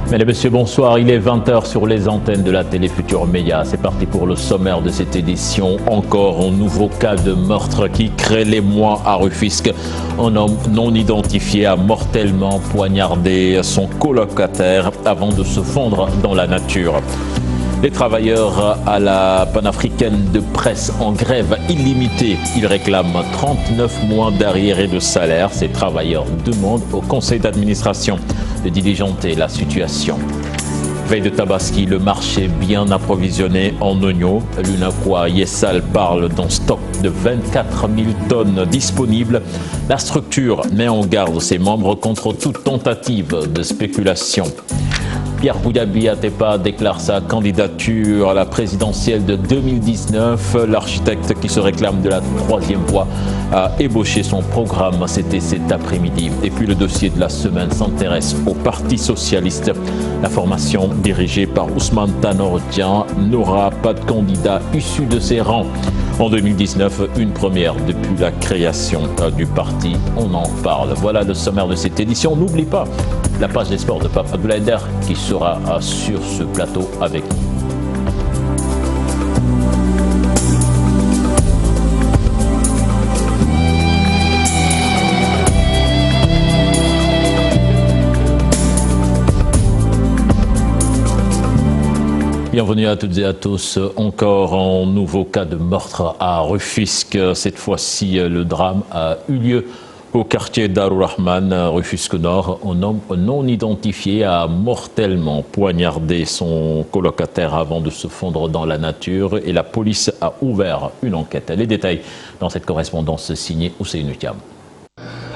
Mesdames et messieurs, bonsoir. Il est 20h sur les antennes de la télé Futur Média. C'est parti pour le sommaire de cette édition. Encore un nouveau cas de meurtre qui crée l'émoi à Rufisque. Un homme non identifié a mortellement poignardé son colocataire avant de se fondre dans la nature. Les travailleurs à la panafricaine de presse en grève illimitée. Ils réclament 39 mois d'arriérés de salaire. Ces travailleurs demandent au conseil d'administration de diligenter la situation. Veille de Tabaski, le marché bien approvisionné en oignons. L'UNACOIS Yessal parle d'un stock de 24 000 tonnes disponibles. La structure met en garde ses membres contre toute tentative de spéculation. Pierre Goudiaby Atepa déclare sa candidature à la présidentielle de 2019. L'architecte qui se réclame de la troisième voie a ébauché son programme. C'était cet après-midi. Et puis le dossier de la semaine s'intéresse au Parti socialiste. La formation dirigée par Ousmane Tanor Dieng n'aura pas de candidat issu de ses rangs. En 2019, une première depuis la création du parti. On en parle. Voilà le sommaire de cette édition. N'oublie pas la page des sports de Pape Abdoulaye qui sera sur ce plateau avec nous. Bienvenue à toutes et à tous. Encore un nouveau cas de meurtre à Rufisque. Cette fois-ci, le drame a eu lieu au quartier Darou Rahman, Rufisque Nord. Un homme non identifié a mortellement poignardé son colocataire avant de se fondre dans la nature et la police a ouvert une enquête. Les détails dans cette correspondance signée Ousseynou Thiam.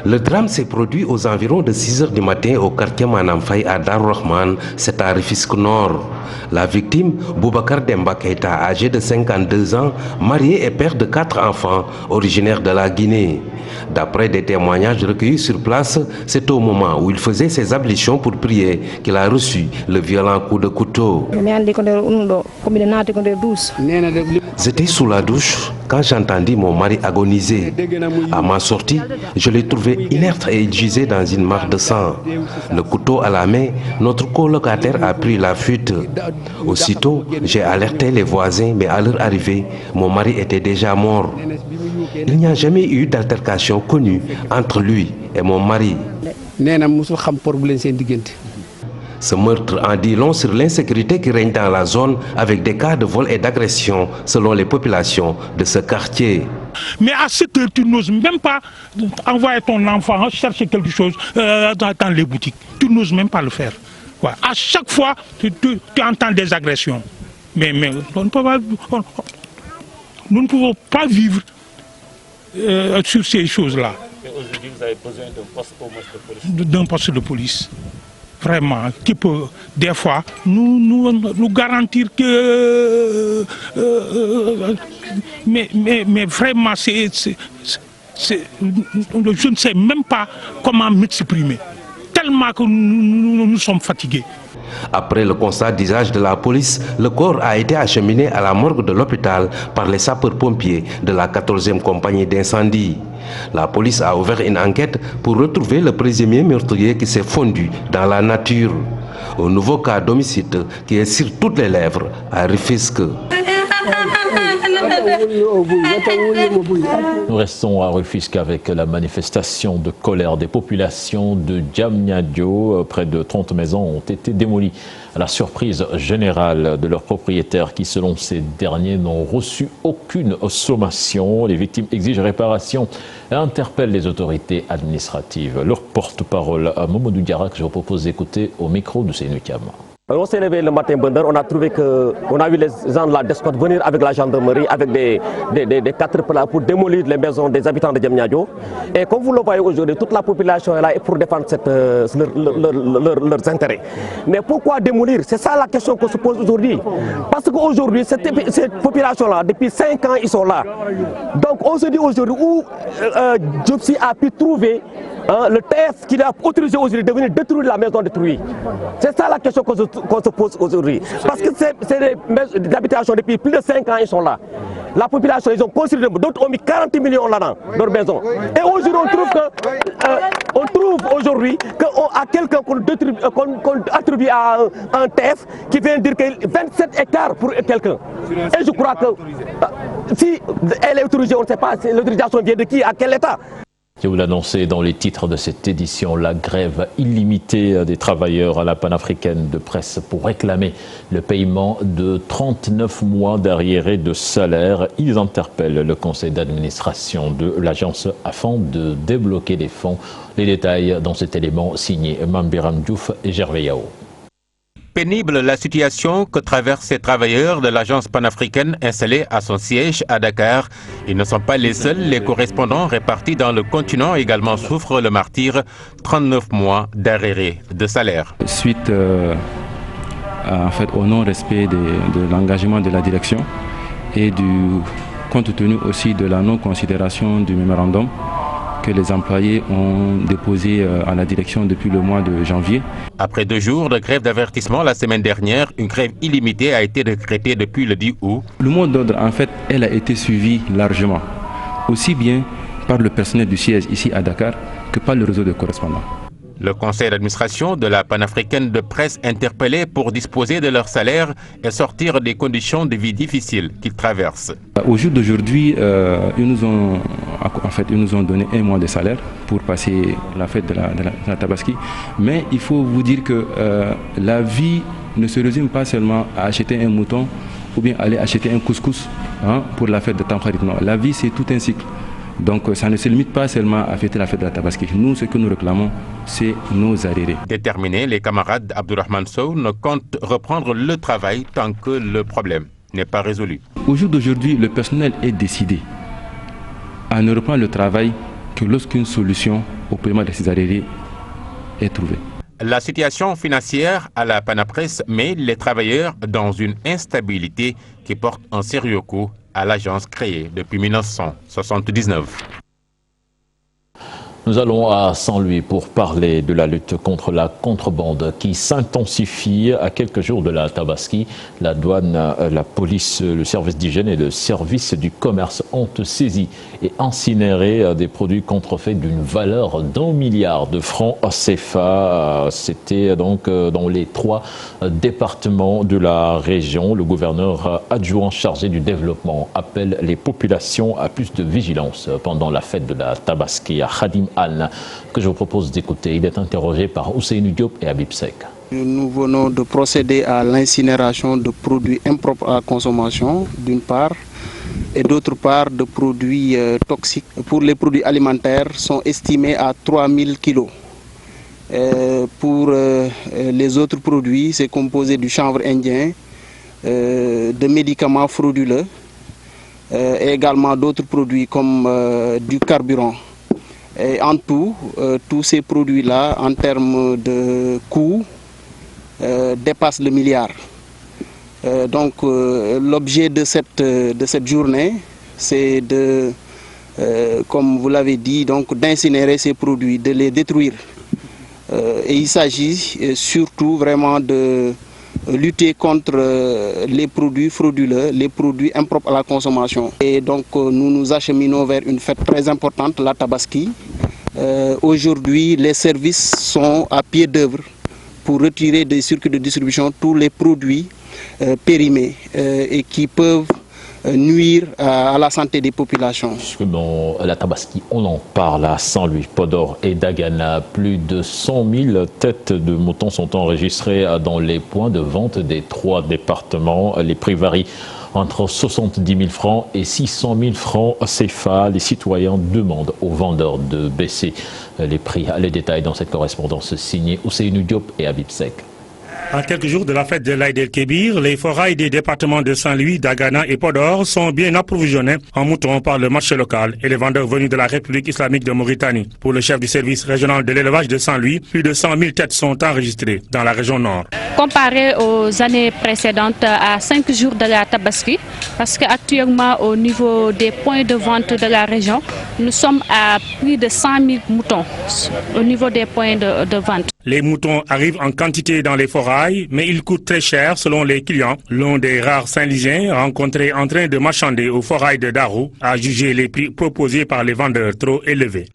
Le drame s'est produit aux environs de 6 h du matin au quartier Manamfaye à Darou Rahman, c'est à Rufisque Nord. La victime, Boubacar Demba Keita, âgé de 52 ans, marié et père de 4 enfants, originaire de la Guinée. D'après des témoignages recueillis sur place, c'est au moment où il faisait ses ablutions pour prier qu'il a reçu le violent coup de couteau. J'étais sous la douche quand j'entendis mon mari agoniser. À ma sortie, je l'ai trouvé inerte et il gisait dans une mare de sang. Le couteau à la main, notre colocataire a pris la fuite. Aussitôt, j'ai alerté les voisins, mais à leur arrivée, mon mari était déjà mort. Il n'y a jamais eu d'altercation connue entre lui et mon mari. Ce meurtre en dit long sur l'insécurité qui règne dans la zone avec des cas de vol et d'agression selon les populations de ce quartier. Mais à cette heure, tu n'oses même pas envoyer ton enfant chercher quelque chose dans les boutiques. Tu n'oses même pas le faire. Ouais. À chaque fois, tu entends des agressions. Mais nous ne pouvons pas vivre sur ces choses-là. Mais aujourd'hui, vous avez besoin d'un poste de police. D'un poste de police. Vraiment, qui peut des fois nous garantir que... mais vraiment, je ne sais même pas comment m'exprimer. Tellement que nous sommes fatigués. Après le constat d'usage de la police, le corps a été acheminé à la morgue de l'hôpital par les sapeurs-pompiers de la 14e compagnie d'incendie. La police a ouvert une enquête pour retrouver le présumé meurtrier qui s'est fondu dans la nature. Un nouveau cas d'homicide qui est sur toutes les lèvres à Rufisque. Nous restons à Rufisque avec la manifestation de colère des populations de Diamniadio. Près de 30 maisons ont été démolies à la surprise générale de leurs propriétaires qui, selon ces derniers, n'ont reçu aucune sommation. Les victimes exigent réparation et interpellent les autorités administratives. Leur porte-parole, Mamadou Diarra, que je vous propose d'écouter au micro de Seynou Thiam. On s'est levé le matin, on a trouvé qu'on a vu les gens de la d'escorte venir avec la gendarmerie, avec des 4 plats pour démolir les maisons des habitants de Diamniadio. Et comme vous le voyez aujourd'hui, toute la population est là pour défendre leurs intérêts. Mais pourquoi démolir? C'est ça la question qu'on se pose aujourd'hui. Parce qu'aujourd'hui, cette population-là, depuis 5 ans, ils sont là. Donc on se dit aujourd'hui où Diopsi a pu trouver le test qui a autorisé aujourd'hui de venir détruire la maison détruite. C'est ça la question qu'on se pose aujourd'hui. Parce que c'est des habitations depuis plus de 5 ans, ils sont là. La population, ils ont construit, d'autres ont mis 40 millions là dans leur maison. Et aujourd'hui, on trouve aujourd'hui qu'à à quelqu'un qu'on attribue à un TF qui vient dire que 27 hectares pour quelqu'un. Et je crois que si elle est autorisée, on ne sait pas, l'autorisation vient de qui, à quel état. Je vous l'annonçais dans les titres de cette édition, la grève illimitée des travailleurs à la panafricaine de presse pour réclamer le paiement de 39 mois d'arriérés de salaire. Ils interpellent le conseil d'administration de l'agence afin de débloquer les fonds. Les détails dans cet élément signé Mambiram Diouf et Gervais Yao. Pénible la situation que traversent ces travailleurs de l'agence panafricaine installée à son siège à Dakar. Ils ne sont pas les seuls, les correspondants répartis dans le continent également souffrent le martyre, 39 mois d'arriérés de salaire. Suite au non-respect de l'engagement de la direction et compte tenu aussi de la non-considération du mémorandum que les employés ont déposé à la direction depuis le mois de janvier. Après 2 jours de grève d'avertissement la semaine dernière, une grève illimitée a été décrétée depuis le 10 août. Le mot d'ordre, en fait, elle a été suivie largement, aussi bien par le personnel du siège ici à Dakar que par le réseau de correspondants. Le conseil d'administration de la panafricaine de presse interpellé pour disposer de leur salaire et sortir des conditions de vie difficiles qu'ils traversent. Au jour d'aujourd'hui, ils nous ont donné 1 mois de salaire pour passer la fête de la Tabaski. Mais il faut vous dire que la vie ne se résume pas seulement à acheter un mouton ou bien aller acheter un couscous pour la fête de Tamkharit. Non, la vie c'est tout un cycle. Donc ça ne se limite pas seulement à fêter la fête de la Tabaski. Nous, ce que nous réclamons, c'est nos arriérés. Déterminés, les camarades d'Abdourahmane Sow ne comptent reprendre le travail tant que le problème n'est pas résolu. Au jour d'aujourd'hui, le personnel est décidé à ne reprendre le travail que lorsqu'une solution au paiement de ces arriérés est trouvée. La situation financière à la Panapresse met les travailleurs dans une instabilité qui porte un sérieux coup à l'agence créée depuis 1979. Nous allons à Saint-Louis pour parler de la lutte contre la contrebande qui s'intensifie à quelques jours de la Tabaski. La douane, la police, le service d'hygiène et le service du commerce ont saisi et incinéré des produits contrefaits d'une valeur d'1 milliard de francs CFA. C'était donc dans les 3 départements de la région. Le gouverneur adjoint chargé du développement appelle les populations à plus de vigilance pendant la fête de la Tabaski à Khadim Al, que je vous propose d'écouter. Il est interrogé par Ousseynou Diop et Habib Sek. Nous venons de procéder à l'incinération de produits impropres à la consommation, d'une part, et d'autre part de produits toxiques. Pour les produits alimentaires, sont estimés à 3000 kg. Pour les autres produits, c'est composé du chanvre indien, de médicaments frauduleux, et également d'autres produits comme du carburant. Et en tout, tous ces produits-là, en termes de coût, dépassent le milliard. Donc l'objet de cette journée, c'est de, comme vous l'avez dit, d'incinérer ces produits, de les détruire. Et il s'agit surtout vraiment de lutter contre les produits frauduleux, les produits impropres à la consommation. Et donc nous nous acheminons vers une fête très importante, la Tabaski. Aujourd'hui, les services sont à pied d'œuvre pour retirer des circuits de distribution tous les produits périmés et qui peuvent nuire à la santé des populations. Dans la Tabaski, on en parle à Saint-Louis, Podor et Dagana. Plus de 100 000 têtes de moutons sont enregistrées dans les points de vente des 3 départements. Les prix varient entre 70 000 francs et 600 000 francs CFA. Les citoyens demandent aux vendeurs de baisser les prix. Les détails dans cette correspondance signée Ousseynou Diop et Habib Sek. À quelques jours de la fête de l'Aïd el-Kébir, les forailles des départements de Saint-Louis, Dagana et Podor sont bien approvisionnés en moutons par le marché local et les vendeurs venus de la République islamique de Mauritanie. Pour le chef du service régional de l'élevage de Saint-Louis, plus de 100 000 têtes sont enregistrées dans la région nord. Comparé aux années précédentes, à 5 jours de la Tabaski, parce qu'actuellement au niveau des points de vente de la région, nous sommes à plus de 100 000 moutons au niveau des points de vente. Les moutons arrivent en quantité dans les forailles, mais ils coûtent très cher selon les clients. L'un des rares Saint-Louisiens rencontrés en train de marchander aux forailles de Darou a jugé les prix proposés par les vendeurs trop élevés.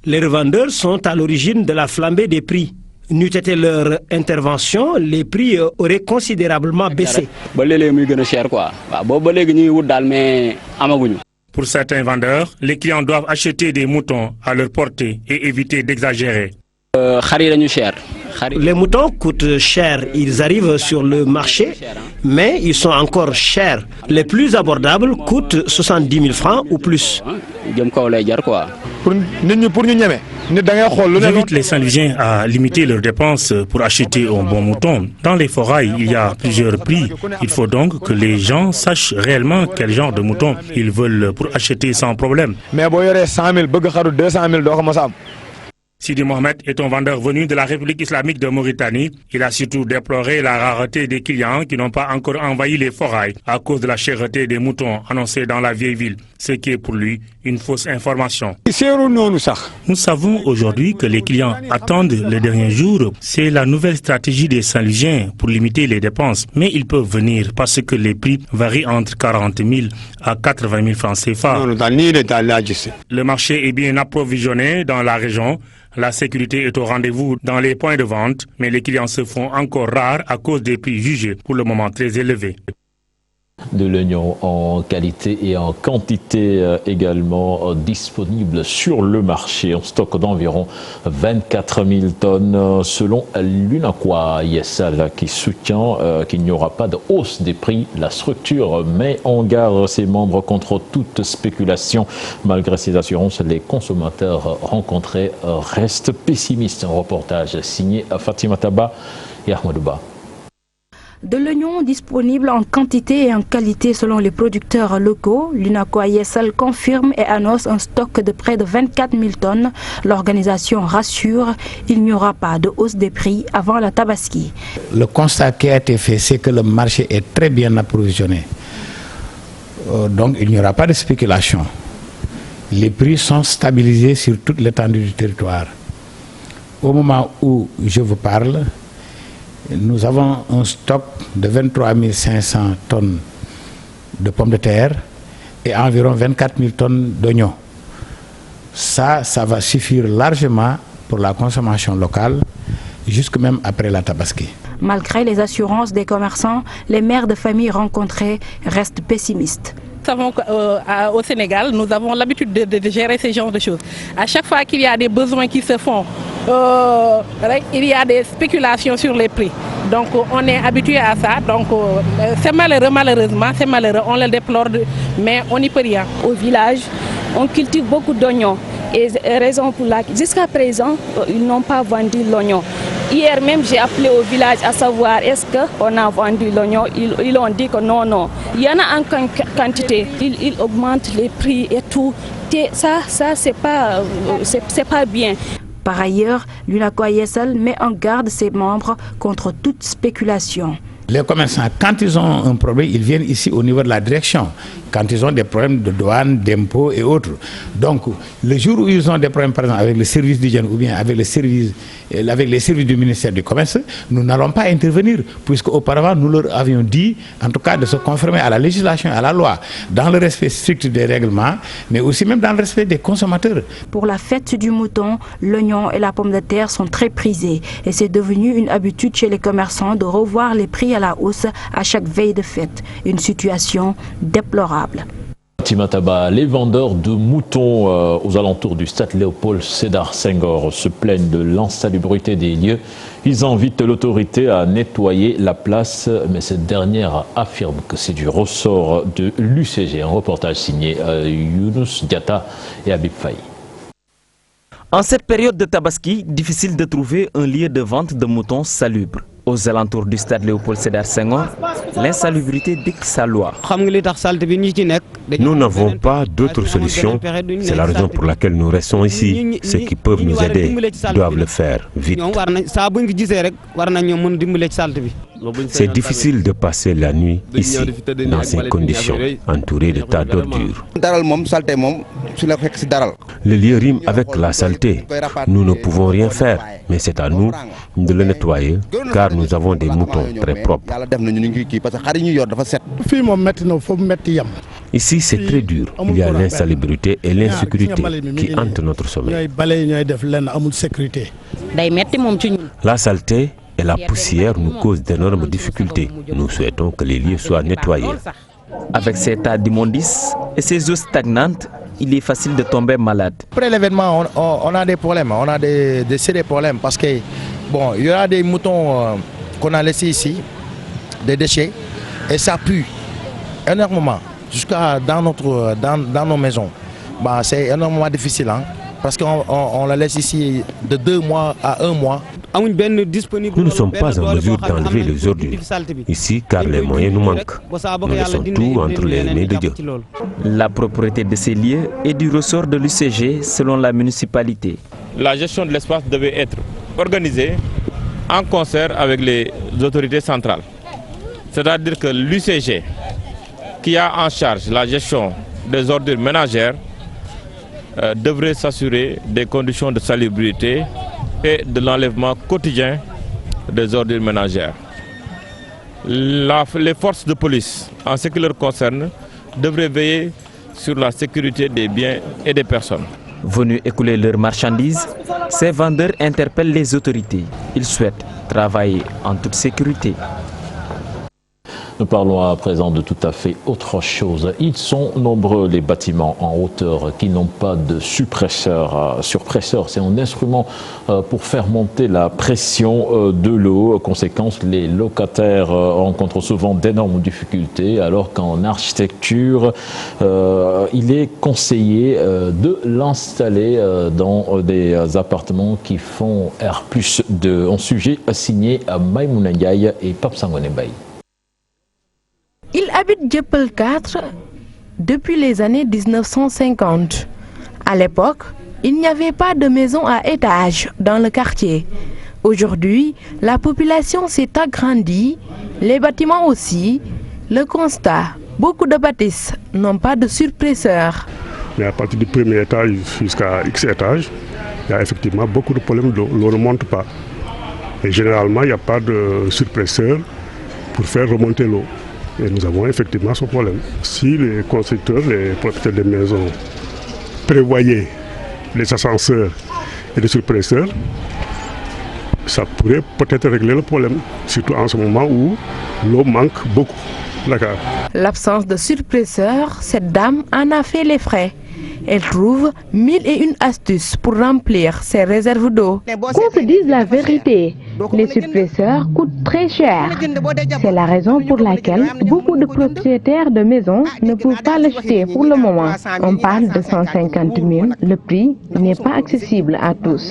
Les revendeurs sont à l'origine de la flambée des prix. N'eût été leur intervention, les prix auraient considérablement baissé. Pour certains vendeurs, les clients doivent acheter des moutons à leur portée et éviter d'exagérer. Les moutons coûtent cher, ils arrivent sur le marché, mais ils sont encore chers. Les plus abordables coûtent 70 000 francs ou plus. J'invite les Saint-Louisiens à limiter leurs dépenses pour acheter un bon mouton. Dans les forailles, il y a plusieurs prix. Il faut donc que les gens sachent réellement quel genre de mouton ils veulent pour acheter sans problème. Sidi Mohamed est un vendeur venu de la République islamique de Mauritanie. Il a surtout déploré la rareté des clients qui n'ont pas encore envahi les forailles à cause de la cherté des moutons annoncés dans la vieille ville, ce qui est pour lui une fausse information. Nous savons aujourd'hui que les clients attendent les derniers jours. C'est la nouvelle stratégie des Saint-Louisiens pour limiter les dépenses. Mais ils peuvent venir parce que les prix varient entre 40 000 à 80 000 francs CFA. Le marché est bien approvisionné dans la région. La sécurité est au rendez-vous dans les points de vente, mais les clients se font encore rares à cause des prix jugés pour le moment très élevés. De l'oignon en qualité et en quantité également disponible sur le marché. Un stock d'environ 24 000 tonnes selon l'UNACOIS Yessal qui soutient qu'il n'y aura pas de hausse des prix. La structure met en garde ses membres contre toute spéculation. Malgré ces assurances, les consommateurs rencontrés restent pessimistes. Un reportage signé Fatima Taba et Ahmadouba. De l'oignon disponible en quantité et en qualité selon les producteurs locaux, l'UNACOIS Yessal confirme et annonce un stock de près de 24 000 tonnes. L'organisation rassure, il n'y aura pas de hausse des prix avant la Tabaski. Le constat qui a été fait, c'est que le marché est très bien approvisionné. Donc il n'y aura pas de spéculation. Les prix sont stabilisés sur toute l'étendue du territoire. Au moment où je vous parle, nous avons un stock de 23 500 tonnes de pommes de terre et environ 24 000 tonnes d'oignons. Ça va suffire largement pour la consommation locale, jusque même après la Tabaski. Malgré les assurances des commerçants, les mères de famille rencontrées restent pessimistes. Nous savons qu'au Sénégal, nous avons l'habitude de gérer ce genre de choses. À chaque fois qu'il y a des besoins qui se font, il y a des spéculations sur les prix. Donc on est habitué à ça. Donc c'est malheureux, malheureusement, c'est malheureux. On le déplore, mais on n'y peut rien. Au village, on cultive beaucoup d'oignons. Et raison pour laquelle, jusqu'à présent, ils n'ont pas vendu l'oignon. Hier même, j'ai appelé au village à savoir est-ce qu'on a vendu l'oignon. Ils ont dit que non, non. Il y en a en quantité. Ils augmentent les prix et tout. Ça c'est pas bien. Par ailleurs, l'UNACOIS Yessal met en garde ses membres contre toute spéculation. Les commerçants, quand ils ont un problème, ils viennent ici au niveau de la direction. Quand ils ont des problèmes de douane, d'impôts et autres. Donc, le jour où ils ont des problèmes, par exemple, avec le service d'hygiène ou bien avec les services du ministère du Commerce, nous n'allons pas intervenir, puisque auparavant, nous leur avions dit, en tout cas, de se conformer à la législation, à la loi, dans le respect strict des règlements, mais aussi même dans le respect des consommateurs. Pour la fête du mouton, l'oignon et la pomme de terre sont très prisés. Et c'est devenu une habitude chez les commerçants de revoir les prix à la hausse à chaque veille de fête. Une situation déplorable. Timataba, les vendeurs de moutons aux alentours du stade Léopold Sédar Senghor se plaignent de l'insalubrité des lieux. Ils invitent l'autorité à nettoyer la place, mais cette dernière affirme que c'est du ressort de l'UCG. Un reportage signé Younous Diata et Habib Faye. En cette période de Tabaski, difficile de trouver un lieu de vente de moutons salubre. Aux alentours du stade Léopold Sédar Senghor, l'insalubrité dicte sa loi. Nous n'avons pas d'autre solution. C'est la raison pour laquelle nous restons ici. Ceux qui peuvent nous aider doivent le faire vite. C'est difficile de passer la nuit ici, dans ces conditions, entouré de tas d'ordures. Le lieu rime avec la saleté. Nous ne pouvons rien faire, mais c'est à nous de le nettoyer, car nous avons des moutons très propres. Ici, c'est très dur. Il y a l'insalubrité et l'insécurité qui hantent notre sommeil. La saleté et la poussière nous causent d'énormes difficultés. Nous souhaitons que les lieux soient nettoyés. Avec ces tas d'immondices et ces eaux stagnantes, il est facile de tomber malade. Après l'événement, on a des problèmes, on a des sérieux problèmes parce que bon, il y aura des moutons qu'on a laissés ici, des déchets, et ça pue énormément jusqu'à dans nos maisons. Bah, c'est énormément difficile, hein, parce qu'on la laisse ici de 2 mois à 1 mois. Nous ne sommes pas en mesure d'enlever les ordures ici car les moyens nous manquent. Nous laissons tout entre les mains de Dieu. La propriété de ces lieux est du ressort de l'UCG selon la municipalité. La gestion de l'espace devait être organisée en concert avec les autorités centrales. C'est-à-dire que l'UCG, qui a en charge la gestion des ordures ménagères, devrait s'assurer des conditions de salubrité et de l'enlèvement quotidien des ordures ménagères. Les forces de police, en ce qui leur concerne, devraient veiller sur la sécurité des biens et des personnes. Venus écouler leurs marchandises, ces vendeurs interpellent les autorités. Ils souhaitent travailler en toute sécurité. Nous parlons à présent de tout à fait autre chose. Ils sont nombreux les bâtiments en hauteur qui n'ont pas de suppresseur. Surpresseur, c'est un instrument pour faire monter la pression de l'eau. Conséquence, les locataires rencontrent souvent d'énormes difficultés, alors qu'en architecture, il est conseillé de l'installer dans des appartements qui font R+2. Un sujet signé à Maïmouna Ndiaye et Pape Sangone Mbaye. Il habite Dieuppeul 4 depuis les années 1950. À l'époque, il n'y avait pas de maison à étage dans le quartier. Aujourd'hui, la population s'est agrandie, les bâtiments aussi. Le constat, beaucoup de bâtisses n'ont pas de surpresseur. Mais à partir du premier étage jusqu'à X étage, il y a effectivement beaucoup de problèmes d'eau. L'eau ne monte pas. Et généralement, il n'y a pas de surpresseur pour faire remonter l'eau. Et nous avons effectivement ce problème. Si les constructeurs, les propriétaires des maisons prévoyaient les ascenseurs et les surpresseurs, ça pourrait peut-être régler le problème, surtout en ce moment où l'eau manque beaucoup. L'absence de surpresseur, cette dame en a fait les frais. Elle trouve 1001 astuces pour remplir ses réserves d'eau. Qu'on se dise la vérité, les surpresseurs coûtent très cher. C'est la raison pour laquelle beaucoup de propriétaires de maisons ne peuvent pas l'acheter pour le moment. On parle de 150 000, le prix n'est pas accessible à tous.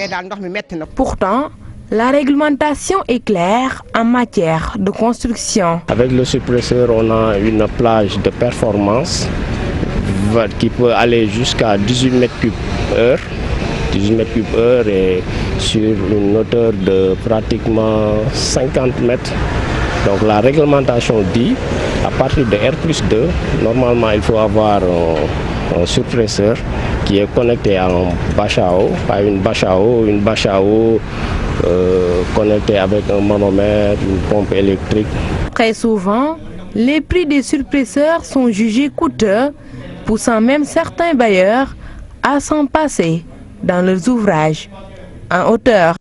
Pourtant, la réglementation est claire en matière de construction. Avec le surpresseur, on a une plage de performance qui peut aller jusqu'à 18 mètres cubes heure. 18 mètres cubes heure et sur une hauteur de pratiquement 50 mètres. Donc la réglementation dit, à partir de R+2, normalement il faut avoir un surpresseur qui est connecté à un bâche à eau, pas une bâche à eau, une bâche à eau connectée avec un manomètre, une pompe électrique. Très souvent, les prix des surpresseurs sont jugés coûteux, poussant même certains bailleurs à s'en passer dans leurs ouvrages en hauteur.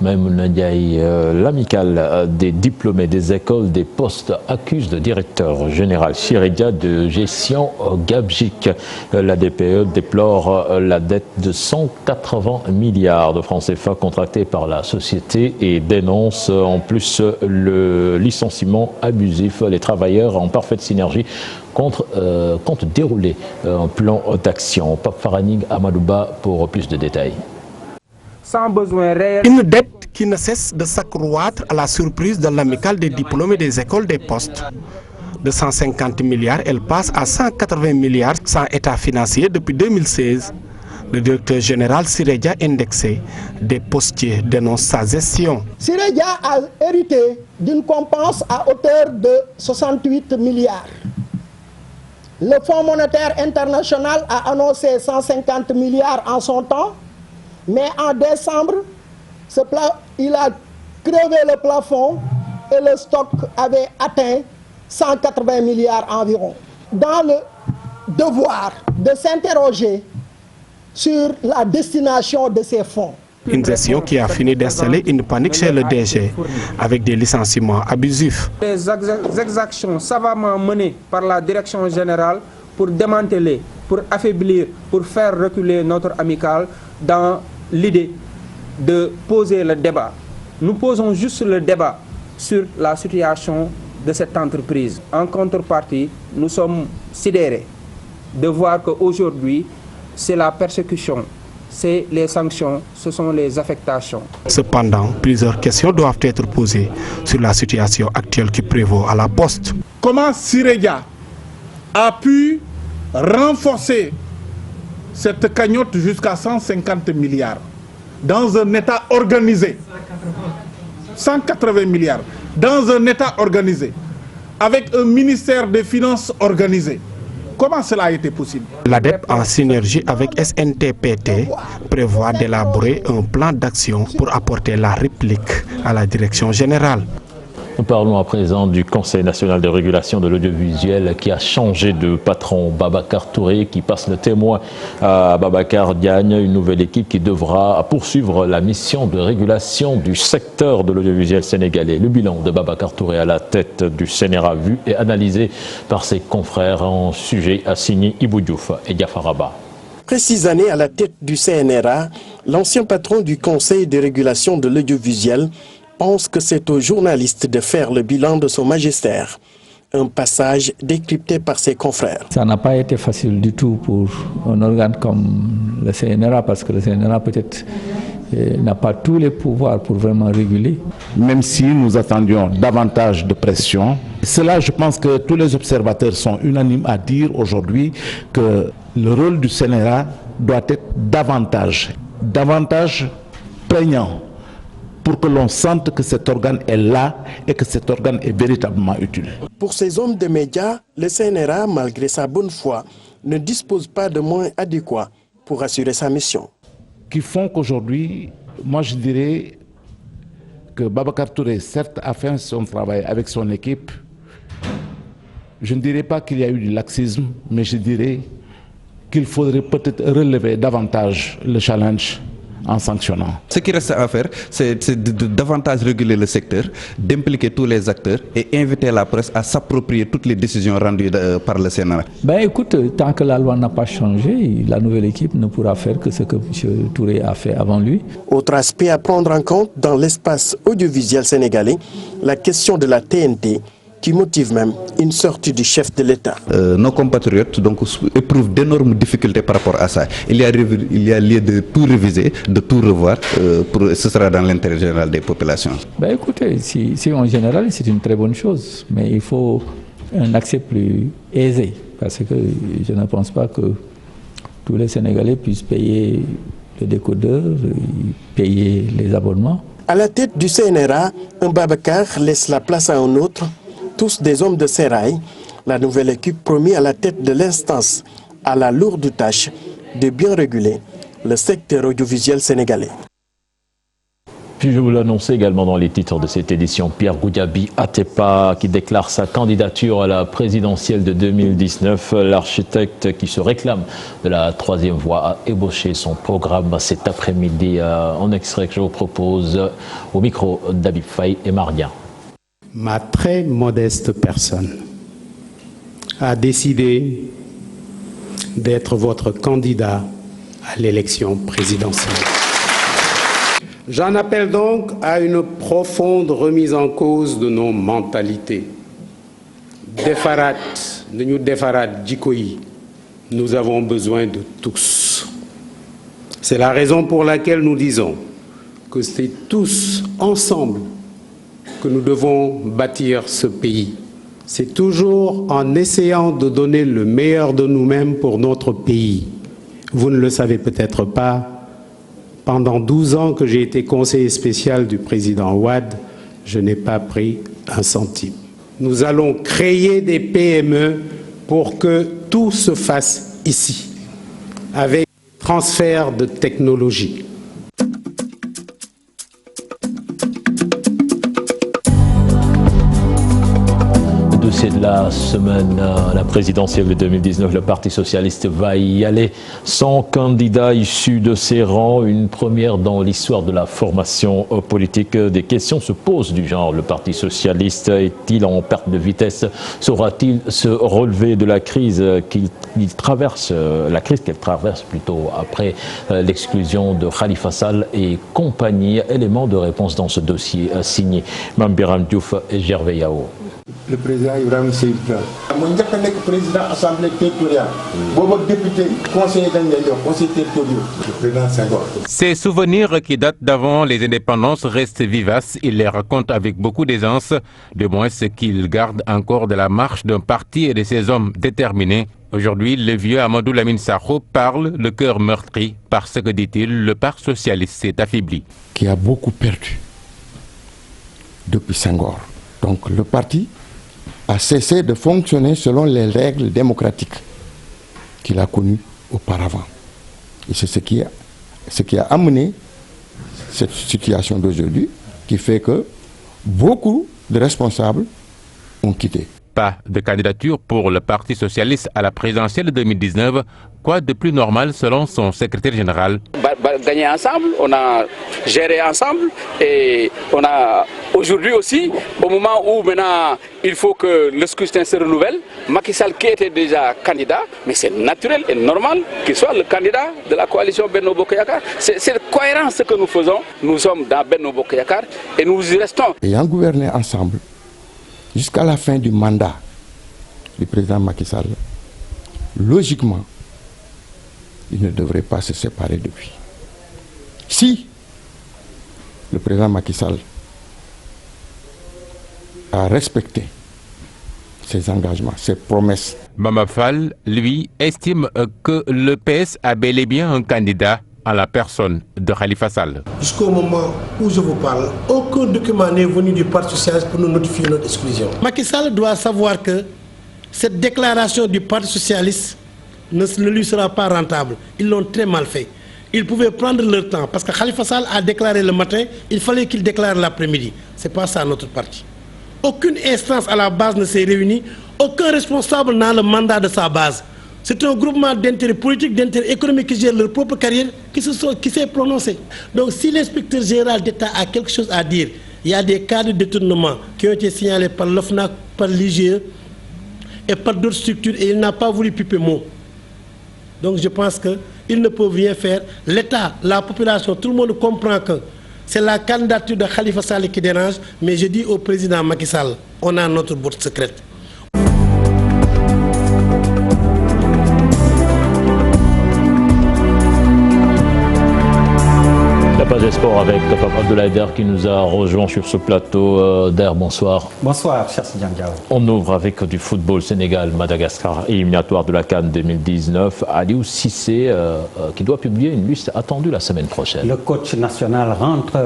Maïmouna Ndiaye, l'amicale des diplômés des écoles des postes accuse le directeur général Chiredia de gestion gabegique. La DPE déplore la dette de 180 milliards de francs CFA contractés par la société et dénonce en plus le licenciement abusif. Les travailleurs en parfaite synergie comptent dérouler un plan d'action. Pape Faranig Amadouba pour plus de détails. Sans besoin réel. Une dette qui ne cesse de s'accroître à la surprise de l'amicale des diplômés des écoles des postes. De 150 milliards, elle passe à 180 milliards sans état financier depuis 2016. Le directeur général Siredia indexé des postiers dénonce sa gestion. Siredia a hérité d'une compense à hauteur de 68 milliards. Le Fonds monétaire international a annoncé 150 milliards en son temps, mais en décembre, il a crevé le plafond et le stock avait atteint 180 milliards environ. Dans le devoir de s'interroger sur la destination de ces fonds. Une gestion qui a fini d'installer une panique chez le DG avec des licenciements abusifs. Les exactions savamment menées par la direction générale pour démanteler, pour affaiblir, pour faire reculer notre amicale dans l'idée de poser le débat. Nous posons juste le débat sur la situation de cette entreprise. En contrepartie, nous sommes sidérés de voir qu'aujourd'hui, c'est la persécution, c'est les sanctions, ce sont les affectations. Cependant, plusieurs questions doivent être posées sur la situation actuelle qui prévaut à la Poste. Comment Siredia a pu renforcer cette cagnotte jusqu'à 150 milliards dans un État organisé, 180 milliards, dans un État organisé, avec un ministère des Finances organisé? Comment cela a été possible? L'ADEP, en synergie avec SNTPT, prévoit d'élaborer un plan d'action pour apporter la réplique à la direction générale. Nous parlons à présent du Conseil national de régulation de l'audiovisuel qui a changé de patron. Babacar Touré qui passe le témoin à Babacar Diagne, une nouvelle équipe qui devra poursuivre la mission de régulation du secteur de l'audiovisuel sénégalais. Le bilan de Babacar Touré à la tête du CNRA vu et analysé par ses confrères en sujet à signer Ibou Diouf et Diafaraba. Après 6 années à la tête du CNRA, l'ancien patron du Conseil de régulation de l'audiovisuel pense que c'est aux journalistes de faire le bilan de son magistère. Un passage décrypté par ses confrères. Ça n'a pas été facile du tout pour un organe comme le CNRA, parce que le CNRA peut-être n'a pas tous les pouvoirs pour vraiment réguler. Même si nous attendions davantage de pression, cela, je pense que tous les observateurs sont unanimes à dire aujourd'hui que le rôle du CNRA doit être davantage prégnant, pour que l'on sente que cet organe est là et que cet organe est véritablement utile. Pour ces hommes de médias, le CNRA, malgré sa bonne foi, ne dispose pas de moyens adéquats pour assurer sa mission. Qui font qu'aujourd'hui, moi je dirais que Babacar Touré, certes, a fait son travail avec son équipe. Je ne dirais pas qu'il y a eu du laxisme, mais je dirais qu'il faudrait peut-être relever davantage le challenge en sanctionnant. Ce qui reste à faire, c'est de davantage réguler le secteur, d'impliquer tous les acteurs et inviter la presse à s'approprier toutes les décisions rendues par le Sénat. Ben écoute, tant que la loi n'a pas changé, la nouvelle équipe ne pourra faire que ce que M. Touré a fait avant lui. Autre aspect à prendre en compte dans l'espace audiovisuel sénégalais, la question de la TNT, qui motive même une sortie du chef de l'État. Nos compatriotes donc, éprouvent d'énormes difficultés par rapport à ça. Il y a lieu de tout réviser, de tout revoir, ce sera dans l'intérêt général des populations. Ben écoutez, si en général c'est une très bonne chose, mais il faut un accès plus aisé, parce que je ne pense pas que tous les Sénégalais puissent payer le décodeur, payer les abonnements. À la tête du CNRA, un Babacar laisse la place à un autre, tous des hommes de sérail. La nouvelle équipe promis à la tête de l'instance a la lourde tâche de bien réguler le secteur audiovisuel sénégalais. Puis je vous l'annonçais également dans les titres de cette édition, Pierre Goudiaby Atepa qui déclare sa candidature à la présidentielle de 2019. L'architecte qui se réclame de la troisième voie a ébauché son programme cet après-midi. En extrait que je vous propose au micro d'Habib Faye et Marien. Ma très modeste personne a décidé d'être votre candidat à l'élection présidentielle. J'en appelle donc à une profonde remise en cause de nos mentalités. Defarat, nous defarat djikoyi, nous avons besoin de tous. C'est la raison pour laquelle nous disons que c'est tous ensemble que nous devons bâtir ce pays. C'est toujours en essayant de donner le meilleur de nous-mêmes pour notre pays, Vous ne le savez peut-être pas, pendant 12 ans que j'ai été conseiller spécial du président Wade, je n'ai pas pris un centime. Nous allons créer des PME pour que tout se fasse ici, avec transfert de technologie. Dossier de la semaine, la présidentielle de 2019, le Parti socialiste va y aller sans candidat issu de ses rangs, une première dans l'histoire de la formation politique. Des questions se posent du genre, le Parti socialiste est-il en perte de vitesse? Saura-t-il se relever de la crise qu'il traverse, qu'elle traverse plutôt après l'exclusion de Khalifa Sall et compagnie? Élément de réponse dans ce dossier signé Mame Birame Diouf et Gervais Yao. Le président Ibrahima Seydou Traoré. président assemblée territoriale. député conseiller territorial. Le président Senghor. Ces souvenirs qui datent d'avant les indépendances restent vivaces. Il les raconte avec beaucoup d'aisance, de moins ce qu'il garde encore de la marche d'un parti et de ses hommes déterminés. Aujourd'hui, le vieux Amadou Lamine Sakho parle le cœur meurtri parce que, dit-il, le Parti socialiste s'est affaibli. Qui a beaucoup perdu depuis Senghor. Donc le parti a cessé de fonctionner selon les règles démocratiques qu'il a connues auparavant. Et c'est ce qui a amené cette situation d'aujourd'hui, qui fait que beaucoup de responsables ont quitté. Pas de candidature pour le Parti socialiste à la présidentielle de 2019. Quoi de plus normal selon son secrétaire général? Gagné ensemble, on a géré ensemble et on a aujourd'hui aussi, au moment où maintenant il faut que le scrutin se renouvelle, Macky Sall qui était déjà candidat, mais c'est naturel et normal qu'il soit le candidat de la coalition Benno Bokk Yakaar. C'est cohérent ce que nous faisons. Nous sommes dans Benno Bokk Yakaar et nous y restons. Ayant gouverné ensemble jusqu'à la fin du mandat du président Macky Sall, logiquement, il ne devrait pas se séparer depuis. Si le président Macky Sall a respecté ses engagements, ses promesses. Bamba Fall, lui, estime que le PS a bel et bien un candidat à la personne de Khalifa Sall. Jusqu'au moment où je vous parle, aucun document n'est venu du Parti socialiste pour nous notifier notre exclusion. Macky Sall doit savoir que cette déclaration du Parti socialiste ne lui sera pas rentable. Ils l'ont très mal fait. Ils pouvaient prendre leur temps parce que Khalifa Sall a déclaré le matin, il fallait qu'il déclare l'après-midi. Ce n'est pas ça notre parti. Aucune instance à la base ne s'est réunie, aucun responsable n'a le mandat de sa base. C'est un groupement d'intérêts politiques, d'intérêts économiques qui gèrent leur propre carrière qui s'est prononcé. Donc si l'inspecteur général d'État a quelque chose à dire, il y a des cas de détournement qui ont été signalés par l'OFNAC, par l'IGE et par d'autres structures et il n'a pas voulu piper mot. Donc je pense qu'ils ne peuvent rien faire. L'État, la population, tout le monde comprend que c'est la candidature de Khalifa Sall qui dérange, mais je dis au président Macky Sall, on a notre boîte secrète. La page des sports avec Papa Abdoulaye Der qui nous a rejoint sur ce plateau. Der, bonsoir. Bonsoir, cher Sidian Diao. On ouvre avec du football Sénégal-Madagascar, éliminatoire de la CAN 2019. Aliou Cissé qui doit publier une liste attendue la semaine prochaine. Le coach national rentre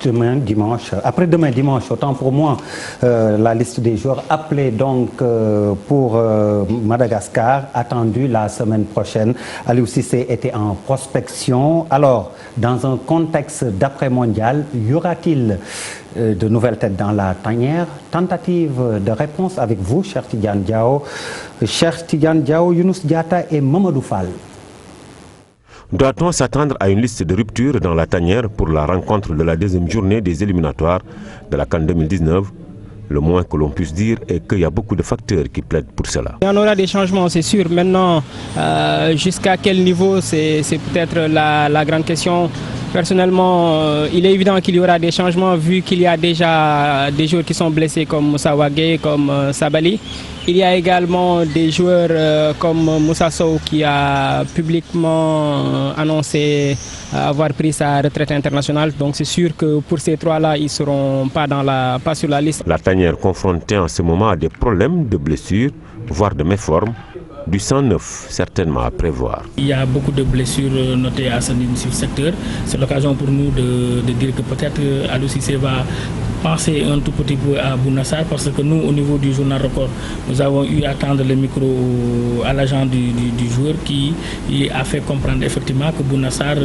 demain dimanche, après-demain dimanche, autant pour moi, la liste des joueurs appelés donc pour Madagascar, attendue la semaine prochaine. Aliou Cissé était en prospection. Alors, dans un contexte d'après-mondial, y aura-t-il de nouvelles têtes dans la tanière? Tentative de réponse avec vous, cher Tidiane Diao. Cher Tidiane Diao, Younous Diatta et Mamadou Fall. Doit-on s'attendre à une liste de rupture dans la tanière pour la rencontre de la deuxième journée des éliminatoires de la CAN 2019? Le moins que l'on puisse dire est qu'il y a beaucoup de facteurs qui plaident pour cela. Il y en aura des changements, c'est sûr. Maintenant, jusqu'à quel niveau, c'est peut-être la grande question. Personnellement, il est évident qu'il y aura des changements vu qu'il y a déjà des joueurs qui sont blessés comme Moussa Wagué, comme Sabali. Il y a également des joueurs comme Moussa Sow qui a publiquement annoncé avoir pris sa retraite internationale. Donc c'est sûr que pour ces trois-là, ils ne seront pas sur la liste. La tanière confrontée en ce moment à des problèmes de blessures, voire de méformes. Du sang neuf, certainement à prévoir. Il y a beaucoup de blessures notées à ce secteur. C'est l'occasion pour nous de dire que peut-être Aliou Cissé va penser un tout petit peu à Bouna Sarr, parce que nous, au niveau du journal Record, nous avons eu à tendre le micro à l'agent du joueur qui a fait comprendre effectivement que Bouna Sarr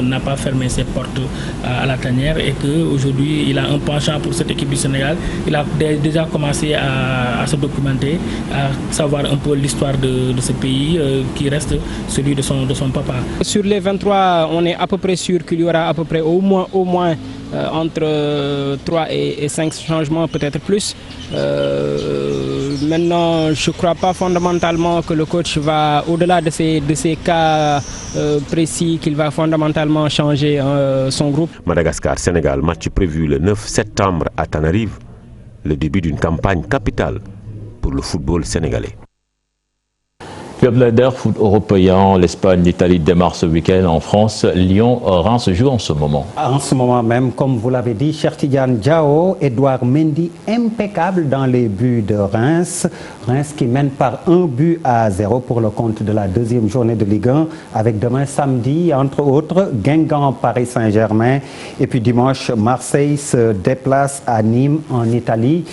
n'a pas fermé ses portes à la tanière et qu'aujourd'hui il a un penchant pour cette équipe du Sénégal. Il a déjà commencé à se documenter, à savoir un peu l'histoire de ce pays qui reste celui de son papa. Sur les 23, on est à peu près sûr qu'il y aura à peu près au moins entre 3 et 5 changements, peut-être plus. Maintenant, je ne crois pas fondamentalement que le coach va, au-delà de ces cas précis, qu'il va fondamentalement changer son groupe. Madagascar-Sénégal, match prévu le 9 septembre à Tanarive, le début d'une campagne capitale pour le football sénégalais. Club Leader, foot européen, l'Espagne, l'Italie démarrent ce week-end en France. Lyon-Reims se joue en ce moment. En ce moment même, comme vous l'avez dit, Cheikh Tidiane Diao, Edouard Mendy, impeccable dans les buts de Reims. Reims qui mène par 1-0 pour le compte de la deuxième journée de Ligue 1, avec demain samedi, entre autres, Guingamp, Paris Saint-Germain. Et puis dimanche, Marseille se déplace à Nîmes, en Italie.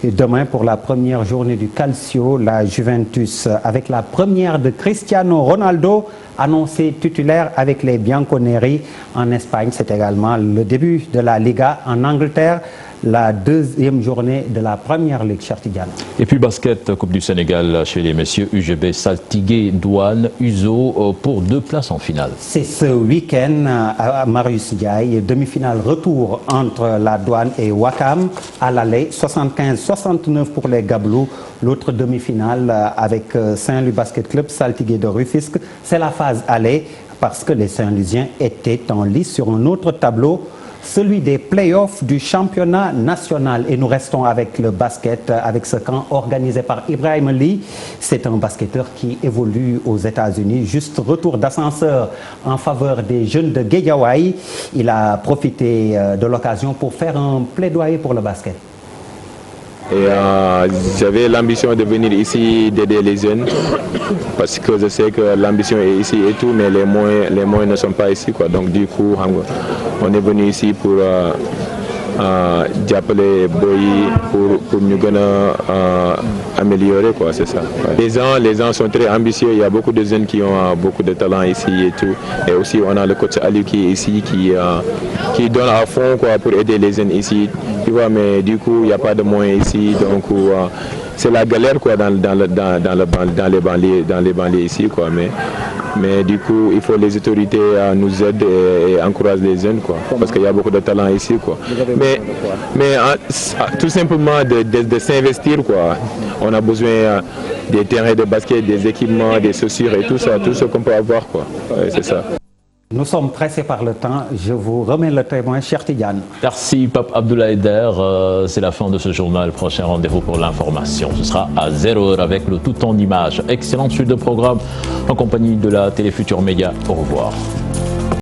Et demain, pour la première journée du Calcio, la Juventus, avec la première de Cristiano Ronaldo, annoncé titulaire avec les Bianconeri en Espagne. C'est également le début de la Liga en Angleterre, la deuxième journée de la première Ligue, Cheikh Tidiane. Et puis basket, Coupe du Sénégal chez les messieurs, UGB Saltigué, Douane, Uzo pour 2 places en finale. C'est ce week-end à Marius Ndiaye, demi-finale retour entre la Douane et Wakam à l'aller, 75-69 pour les Gablous. L'autre demi-finale avec Saint-Louis Basket Club, Saltigué de Rufisque. C'est la phase aller parce que les Saint-Louisiens étaient en lice sur un autre tableau, celui des playoffs du championnat national. Et nous restons avec le basket, avec ce camp organisé par Ibrahim Lee. C'est un basketteur qui évolue aux États-Unis. Juste retour d'ascenseur en faveur des jeunes de Guédiawaye. Il a profité de l'occasion pour faire un plaidoyer pour le basket. Et j'avais l'ambition de venir ici, d'aider les jeunes, parce que je sais que l'ambition est ici et tout, mais les moyens ne sont pas ici, quoi. Donc du coup, on est venu ici pour d'appeler Boyi pour nous améliorer, quoi, c'est ça. Ouais. Les gens sont très ambitieux, il y a beaucoup de jeunes qui ont beaucoup de talent ici et tout. Et aussi on a le coach Ali qui est ici, qui donne à fond, quoi, pour aider les jeunes ici. Tu vois, mais du coup il n'y a pas de moyens ici, donc c'est la galère, quoi, dans les banlieues ici, quoi. Mais du coup, il faut les autorités nous aident et encouragent les jeunes, quoi, parce qu'il y a beaucoup de talent ici, quoi. Mais tout simplement de s'investir, quoi. On a besoin des terrains de basket, des équipements, des chaussures et tout ça, tout ce qu'on peut avoir, quoi. Ouais, c'est ça. Nous sommes pressés par le temps. Je vous remets le témoin, Cheikh Tidiane. Merci, Pape Abdoulaye Der. C'est la fin de ce journal. Prochain rendez-vous pour l'information. Ce sera à 0h avec le tout en images. Excellente suite de programme en compagnie de la Télé Futurs Médias. Au revoir.